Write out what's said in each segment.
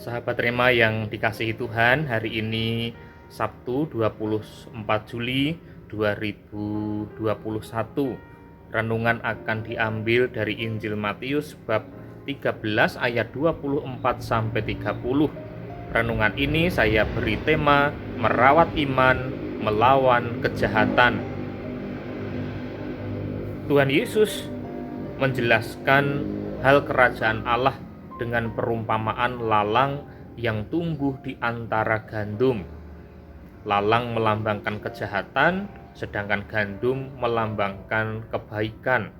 Sahabat Rema yang dikasihi Tuhan, hari ini Sabtu 24 Juli 2021. Renungan akan diambil dari Injil Matius bab 13 ayat 24 sampai 30. Renungan ini saya beri tema merawat iman melawan kejahatan. Tuhan Yesus menjelaskan hal kerajaan Allah dengan perumpamaan lalang yang tumbuh di antara gandum. Lalang melambangkan kejahatan, sedangkan gandum melambangkan kebaikan.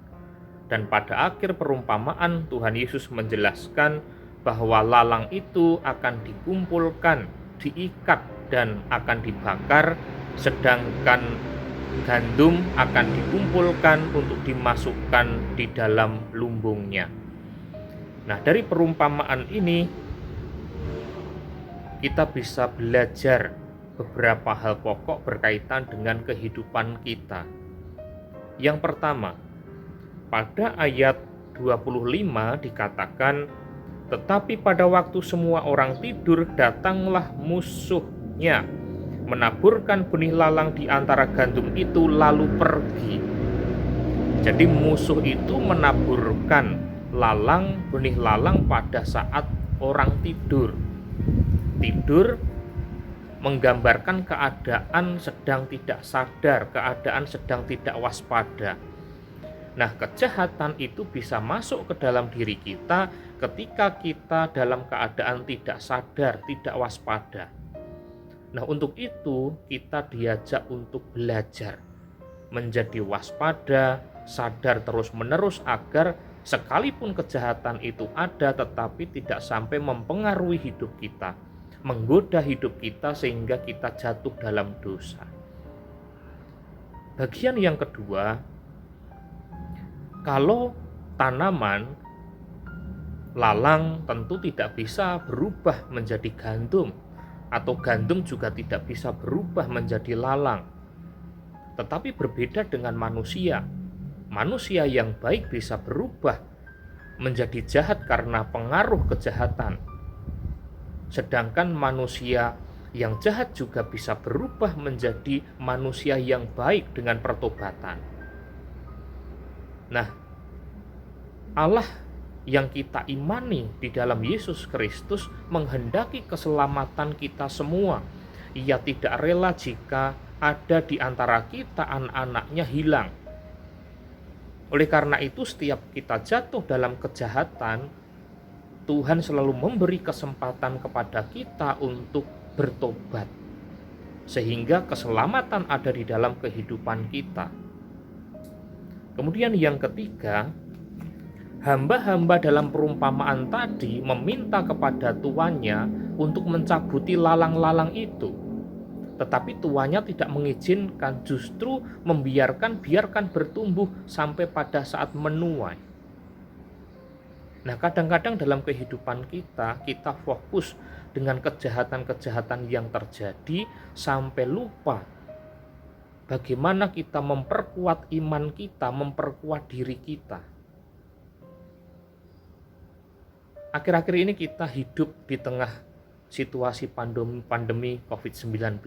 Dan pada akhir perumpamaan Tuhan Yesus menjelaskan bahwa lalang itu akan dikumpulkan, diikat, dan akan dibakar, sedangkan gandum akan dikumpulkan untuk dimasukkan di dalam lumbungnya. Nah, dari perumpamaan ini kita bisa belajar beberapa hal pokok berkaitan dengan kehidupan kita. Yang pertama, pada ayat 25 dikatakan, "Tetapi pada waktu semua orang tidur, datanglah musuhnya, menaburkan benih lalang di antara gandum itu lalu pergi." Jadi musuh itu menaburkan benih lalang pada saat orang tidur. Tidur menggambarkan keadaan sedang tidak sadar, keadaan sedang tidak waspada. Nah, kejahatan itu bisa masuk ke dalam diri kita ketika kita dalam keadaan tidak sadar, tidak waspada. Nah, untuk itu kita diajak untuk belajar menjadi waspada, sadar terus-menerus agar sekalipun kejahatan itu ada tetapi tidak sampai mempengaruhi hidup kita, menggoda hidup kita sehingga kita jatuh dalam dosa. Bagian yang kedua, kalau tanaman lalang tentu tidak bisa berubah menjadi gandum, atau gandum juga tidak bisa berubah menjadi lalang. Tetapi berbeda dengan manusia. Manusia yang baik bisa berubah menjadi jahat karena pengaruh kejahatan. Sedangkan manusia yang jahat juga bisa berubah menjadi manusia yang baik dengan pertobatan. Nah, Allah yang kita imani di dalam Yesus Kristus menghendaki keselamatan kita semua. Ia tidak rela jika ada di antara kita anak-anaknya hilang. Oleh karena itu, setiap kita jatuh dalam kejahatan, Tuhan selalu memberi kesempatan kepada kita untuk bertobat, sehingga keselamatan ada di dalam kehidupan kita. Kemudian yang ketiga, hamba-hamba dalam perumpamaan tadi meminta kepada tuannya untuk mencabuti lalang-lalang itu. Tetapi tuannya tidak mengizinkan, justru biarkan bertumbuh sampai pada saat menuai. Nah, kadang-kadang dalam kehidupan kita fokus dengan kejahatan-kejahatan yang terjadi sampai lupa bagaimana kita memperkuat iman kita, memperkuat diri kita. Akhir-akhir ini kita hidup di tengah situasi pandemi COVID-19.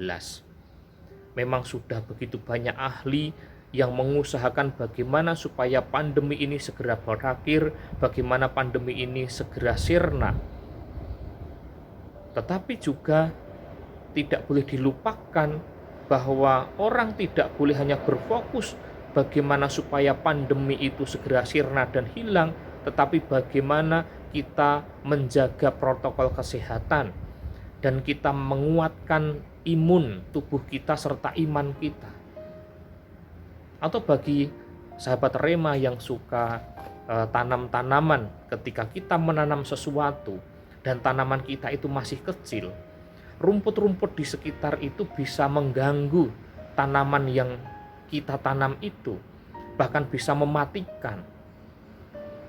Memang sudah begitu banyak ahli yang mengusahakan bagaimana supaya pandemi ini segera berakhir, bagaimana pandemi ini segera sirna. Tetapi juga tidak boleh dilupakan bahwa orang tidak boleh hanya berfokus bagaimana supaya pandemi itu segera sirna dan hilang, tetapi bagaimana kita menjaga protokol kesehatan dan kita menguatkan imun tubuh kita serta iman kita. Atau bagi sahabat Rema yang suka tanam-tanaman, ketika kita menanam sesuatu dan tanaman kita itu masih kecil, rumput-rumput di sekitar itu bisa mengganggu tanaman yang kita tanam itu, bahkan bisa mematikan.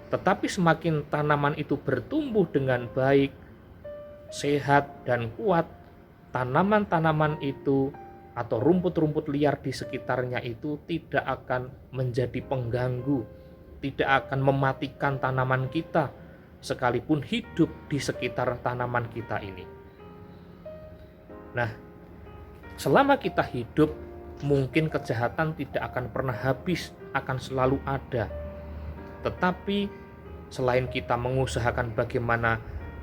Tetapi semakin tanaman itu bertumbuh dengan baik, sehat dan kuat, tanaman-tanaman itu atau rumput-rumput liar di sekitarnya itu tidak akan menjadi pengganggu, tidak akan mematikan tanaman kita, sekalipun hidup di sekitar tanaman kita ini. Nah, selama kita hidup, mungkin kejahatan tidak akan pernah habis, akan selalu ada. Tetapi selain kita mengusahakan bagaimana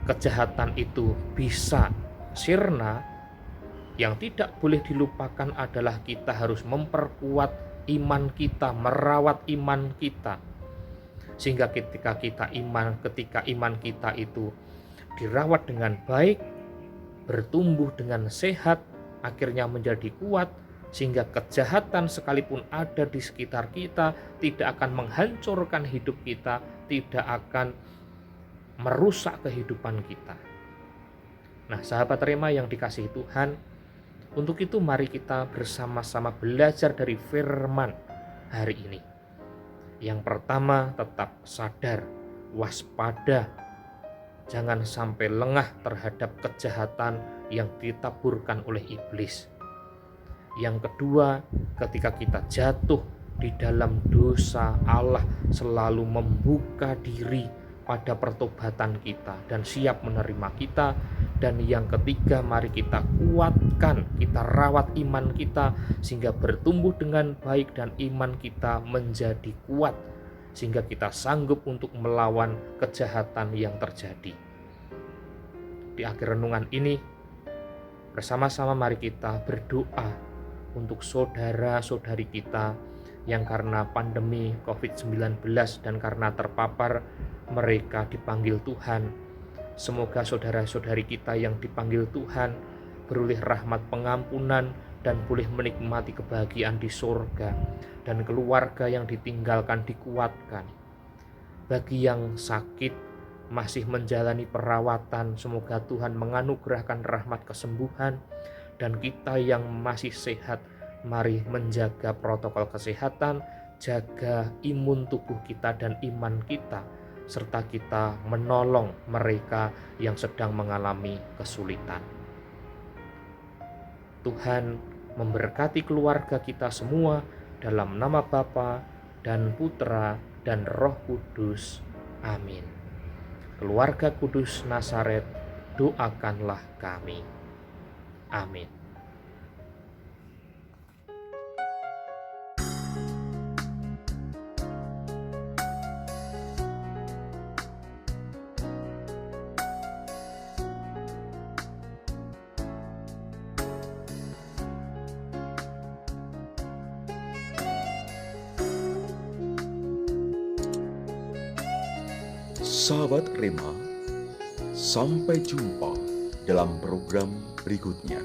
kejahatan itu bisa sirna, yang tidak boleh dilupakan adalah kita harus memperkuat iman kita, merawat iman kita. Sehingga ketika iman kita itu dirawat dengan baik, bertumbuh dengan sehat, akhirnya menjadi kuat, sehingga kejahatan sekalipun ada di sekitar kita tidak akan menghancurkan hidup kita, tidak akan merusak kehidupan kita. Nah, sahabat Rema yang dikasihi Tuhan, untuk itu mari kita bersama-sama belajar dari firman hari ini. Yang pertama, tetap sadar, waspada, jangan sampai lengah terhadap kejahatan yang ditaburkan oleh iblis. Yang kedua, ketika kita jatuh di dalam dosa, Allah selalu membuka diri pada pertobatan kita dan siap menerima kita. Dan yang ketiga, mari kita kuatkan, kita rawat iman kita sehingga bertumbuh dengan baik dan iman kita menjadi kuat sehingga kita sanggup untuk melawan kejahatan yang terjadi. Di akhir renungan ini, bersama-sama mari kita berdoa untuk saudara-saudari kita yang karena pandemi COVID-19 dan karena terpapar mereka dipanggil Tuhan. Semoga saudara-saudari kita yang dipanggil Tuhan beroleh rahmat pengampunan dan boleh menikmati kebahagiaan di surga, dan keluarga yang ditinggalkan dikuatkan. Bagi yang sakit masih menjalani perawatan, semoga Tuhan menganugerahkan rahmat kesembuhan, dan kita yang masih sehat mari menjaga protokol kesehatan, jaga imun tubuh kita dan iman kita, serta kita menolong mereka yang sedang mengalami kesulitan. Tuhan memberkati keluarga kita semua dalam nama Bapa dan Putra dan Roh Kudus. Amin. Keluarga Kudus Nazaret, doakanlah kami. Amin. Sahabat Rema, sampai jumpa dalam program berikutnya.